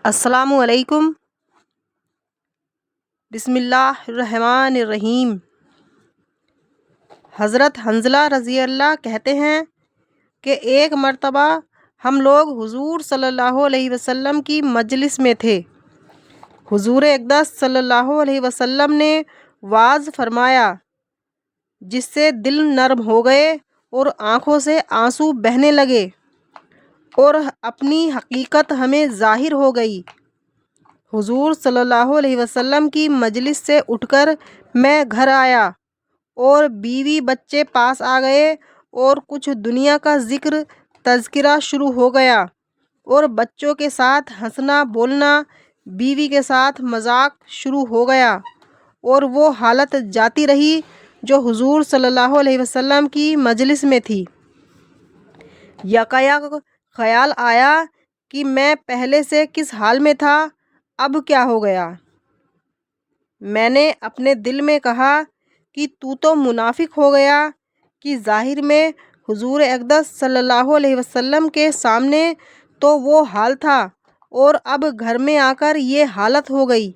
السلام علیکم۔ بسم اللہ الرحمن الرحیم۔ حضرت حنظلہ رضی اللہ کہتے ہیں کہ ایک مرتبہ ہم لوگ حضور صلی اللہ علیہ وسلم کی مجلس میں تھے۔ حضور اقدس صلی اللہ علیہ وسلم نے واعظ فرمایا جس سے دل نرم ہو گئے اور آنکھوں سے آنسو بہنے لگے اور اپنی حقیقت ہمیں ظاہر ہو گئی۔ حضور صلی اللہ علیہ وسلم کی مجلس سے اٹھ کر میں گھر آیا اور بیوی بچے پاس آ گئے اور کچھ دنیا کا ذکر تذکرہ شروع ہو گیا اور بچوں کے ساتھ ہنسنا بولنا، بیوی کے ساتھ مذاق شروع ہو گیا اور وہ حالت جاتی رہی جو حضور صلی اللہ علیہ وسلم کی مجلس میں تھی۔ یکایک خیال آیا کہ میں پہلے سے کس حال میں تھا، اب کیا ہو گیا؟ میں نے اپنے دل میں کہا کہ تو منافق ہو گیا کہ ظاہر میں حضور اقدس صلی اللہ علیہ وسلم کے سامنے تو وہ حال تھا اور اب گھر میں آ کر یہ حالت ہو گئی۔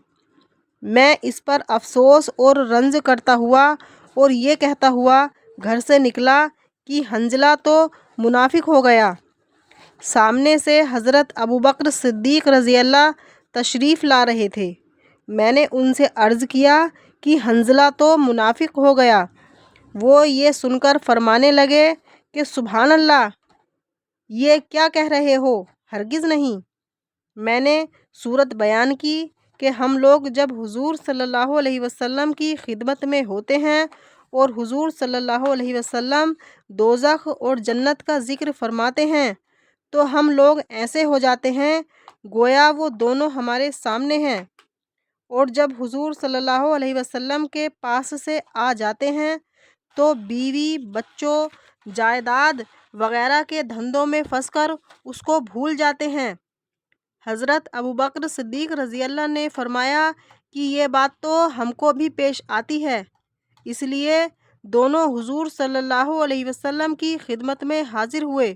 میں اس پر افسوس اور رنج کرتا ہوا اور یہ کہتا ہوا گھر سے نکلا کہ حنظلہ تو منافق ہو گیا۔ سامنے سے حضرت ابوبکر صدیق رضی اللہ تشریف لا رہے تھے۔ میں نے ان سے عرض کیا کہ حنظلہ تو منافق ہو گیا۔ وہ یہ سن کر فرمانے لگے کہ سبحان اللہ، یہ کیا کہہ رہے ہو؟ ہرگز نہیں۔ میں نے صورت بیان کی کہ ہم لوگ جب حضور صلی اللہ علیہ وسلم کی خدمت میں ہوتے ہیں اور حضور صلی اللہ علیہ وسلم دوزخ اور جنت کا ذکر فرماتے ہیں تو ہم لوگ ایسے ہو جاتے ہیں گویا وہ دونوں ہمارے سامنے ہیں، اور جب حضور صلی اللہ علیہ وسلم کے پاس سے آ جاتے ہیں تو بیوی بچوں جائیداد وغیرہ کے دھندوں میں پھنس کر اس کو بھول جاتے ہیں۔ حضرت ابوبکر صدیق رضی اللہ نے فرمایا کہ یہ بات تو ہم کو بھی پیش آتی ہے، اس لیے دونوں حضور صلی اللہ علیہ وسلم کی خدمت میں حاضر ہوئے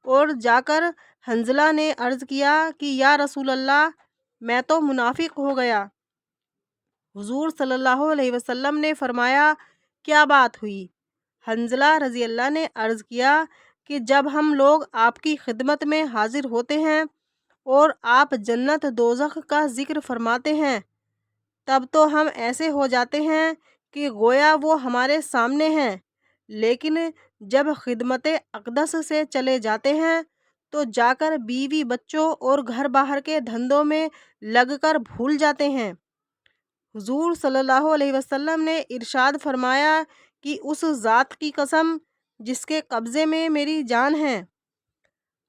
اور جا کر حنظلہ نے عرض کیا کہ یا رسول اللہ، میں تو منافق ہو گیا۔ حضور صلی اللہ علیہ وسلم نے فرمایا کیا بات ہوئی؟ حنظلہ رضی اللہ نے عرض کیا کہ جب ہم لوگ آپ کی خدمت میں حاضر ہوتے ہیں اور آپ جنت دوزخ کا ذکر فرماتے ہیں تب تو ہم ایسے ہو جاتے ہیں کہ گویا وہ ہمارے سامنے ہیں، لیکن جب خدمت اقدس سے چلے جاتے ہیں تو جا کر بیوی بچوں اور گھر باہر کے دھندوں میں لگ کر بھول جاتے ہیں۔ حضور صلی اللہ علیہ وسلم نے ارشاد فرمایا کہ اس ذات کی قسم جس کے قبضے میں میری جان ہے،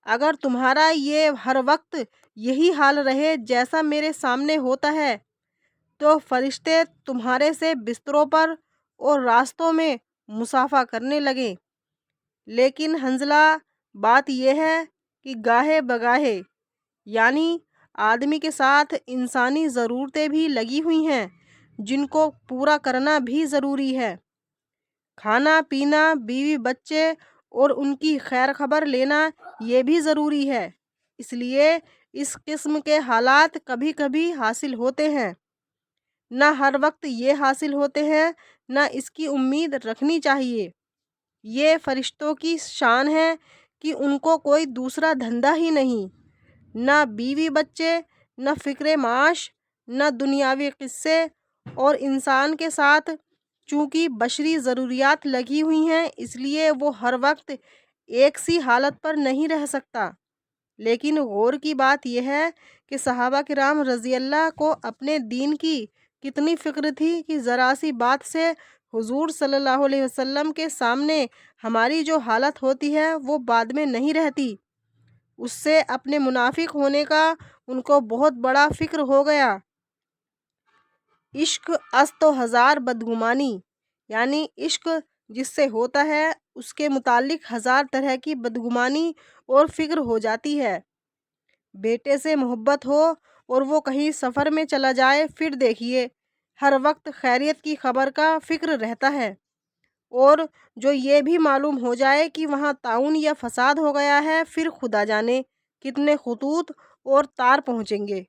اگر تمہارا یہ ہر وقت یہی حال رہے جیسا میرے سامنے ہوتا ہے تو فرشتے تمہارے سے بستروں پر اور راستوں میں مصافحہ کرنے لگیں۔ لیکن حنظلہ، بات یہ ہے کہ گاہے بگاہے، یعنی آدمی کے ساتھ انسانی ضرورتیں بھی لگی ہوئی ہیں جن کو پورا کرنا بھی ضروری ہے۔ کھانا پینا، بیوی بچے اور ان کی خیر خبر لینا یہ بھی ضروری ہے، اس لیے اس قسم کے حالات کبھی کبھی حاصل ہوتے ہیں، نہ ہر وقت یہ حاصل ہوتے ہیں، نہ اس کی امید رکھنی چاہیے۔ یہ فرشتوں کی شان ہے کہ ان کو کوئی دوسرا دھندا ہی نہیں، نہ بیوی بچے، نہ فکر معاش، نہ دنیاوی قصے، اور انسان کے ساتھ چونکہ بشری ضروریات لگی ہوئی ہیں اس لیے وہ ہر وقت ایک سی حالت پر نہیں رہ سکتا۔ لیکن غور کی بات یہ ہے کہ صحابہ کرام رضی اللہ کو اپنے دین کی کتنی فکر تھی کہ ذرا سی بات سے حضور صلی اللہ علیہ وسلم کے سامنے ہماری جو حالت ہوتی ہے وہ بعد میں نہیں رہتی۔ اس سے اپنے منافق ہونے کا ان کو بہت بڑا فکر ہو گیا۔ عشق است و ہزار بدگمانی، یعنی عشق جس سے ہوتا ہے اس کے متعلق ہزار طرح کی بدگمانی اور فکر ہو جاتی ہے۔ بیٹے سے محبت ہو اور وہ کہیں سفر میں چلا جائے، پھر دیکھیے ہر وقت خیریت کی خبر کا فکر رہتا ہے، اور جو یہ بھی معلوم ہو جائے کہ وہاں طاعون یا فساد ہو گیا ہے، پھر خدا جانے کتنے خطوط اور تار پہنچیں گے۔